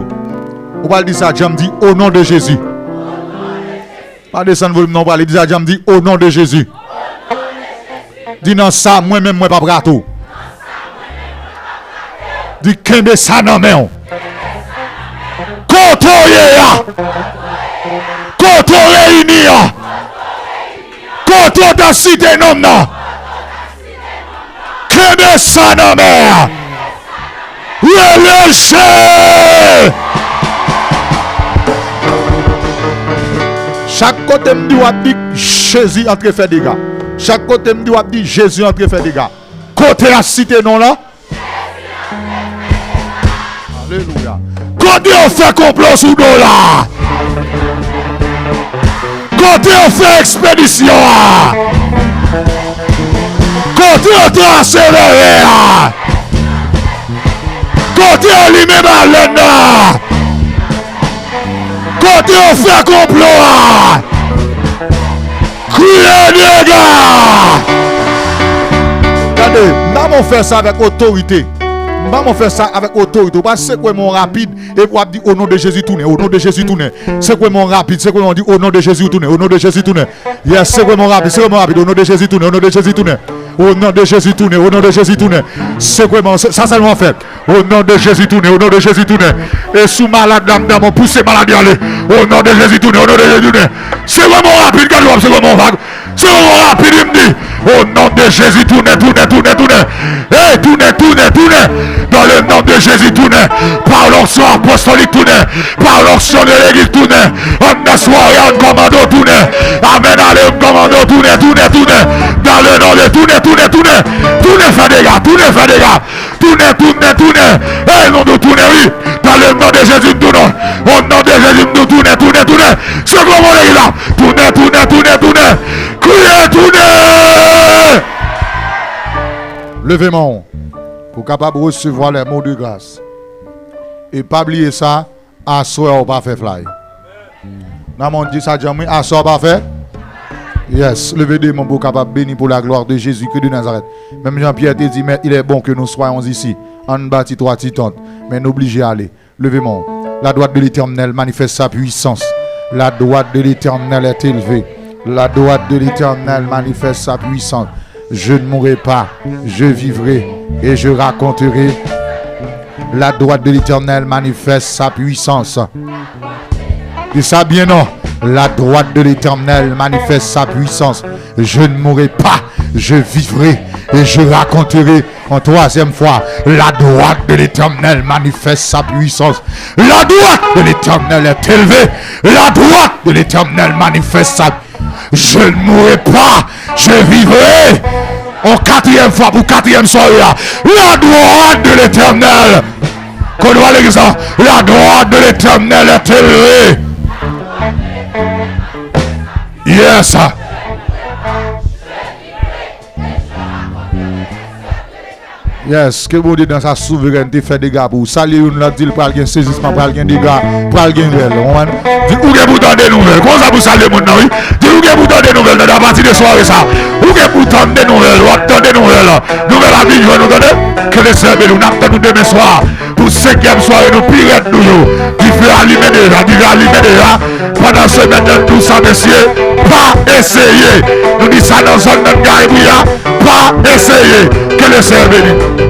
On va dire ça, j'aime dit au nom de Jésus. Pas descendre volume non, on va dire ça, j'aime dit au nom de Jésus. Dis non ça, moi-même, moi pas prato. Dis qu'est-ce ça non mais. Quand on réunit. Quand on dans cité non non. Que ça non mais. Relâchez. Chaque côté me dit Jésus entre faire des gars. Chaque côté me dit Jésus entre faire des gars. Côté la cité non là. Alléluia. Côté on fait complot sous dos là. Côté on fait expédition. Côté on transféré. Côté on limé baleine. Côté on fait complot. Criez des gars. Regardez, nous allons faire ça avec autorité. Nous allons faire ça avec autorité. Parce que c'est quoi mon rapide. Et pour dire au nom de Jésus tourner. Au nom de Jésus tourner. C'est quoi mon rapide. C'est quoi on dit au nom de Jésus tourner. Au nom de Jésus tourner. Yes, c'est quoi mon rapide. C'est quoi mon rapide. Au nom de Jésus tourner. Au nom de Jésus tourner. Au nom de Jésus tourner. Au nom de Jésus tourner. C'est quoi mon. Ça seulement fait. Au nom de Jésus tourner. Au nom de Jésus tourner. Et sous malade dame mon poussé maladie aller. Au nom de Jésus tourner. Au nom de Jésus tourner. C'est quoi mon rapide. C'est quoi mon vague. C'est quoi mon rapide. Il me dit. Au nom de Jésus tourner. Et tourner. Dans le nom de Jésus tourner. Par l'onction apostolique tourner. Par l'onction de l'église tourner. En soirée en commando tourner. Amen. Allez en commando tourner. Dans le nom de tourner. Tourner fait des gars. Tourner. Et non de tourner oui. Dans le nom de Jésus tourner. Au nom de Jésus nous tourner. C'est comment on est là. Tourner. Criez tourner. Levez mon pour capable de recevoir les mots de grâce. Et pas oublier ça, à soir on pas faire fly. N'a mon dit ça jamais à soir pas faire. Yes, levez des mains pour capable béni pour la gloire de Jésus que de Nazareth. Même Jean-Pierre te dit mais il est bon que nous soyons ici en bâti trois titantes, mais n'obligez à aller. Levez mon. La droite de l'Éternel manifeste sa puissance. La droite de l'Éternel est élevée. La droite de l'Éternel manifeste sa puissance. Je ne mourrai pas, je vivrai et je raconterai. La droite de l'Éternel manifeste sa puissance. Dis ça bien non. La droite de l'Éternel manifeste sa puissance. Je ne mourrai pas, je vivrai et je raconterai. En troisième fois, la droite de l'Éternel manifeste sa puissance. La droite de l'Éternel est élevée. La droite de l'Éternel manifeste sa puissance. Je ne mourrai pas, je vivrai. En quatrième fois pour quatrième soir, la droite de l'Éternel. Qu'on doit l'église, la droite de l'Éternel est élevée. Yes. Yes, que vous dites dans sa souveraineté fait des gars pour saluer une autre dit pour alguien saisissement pour alguien des gars pour alguien nouvelle. Dit où que vous donner des nouvelles. Comment ça vous saluer maintenant oui? Dit où que vous donner des nouvelles dans la partie de soirée ça. Où que vous donner des nouvelles, ou attendre des nouvelles. Nouvelle avis je nous donner que les sœurs nous n'attendons demain soir pour 5e soirée nous pirate nous. Du feu allumé déjà, du feu allumé déjà. Pendant ce matin tout ça messieurs, pas essayer. Nous disons ça dans zone de Garibouya, pas essayer que les sœurs bénissent.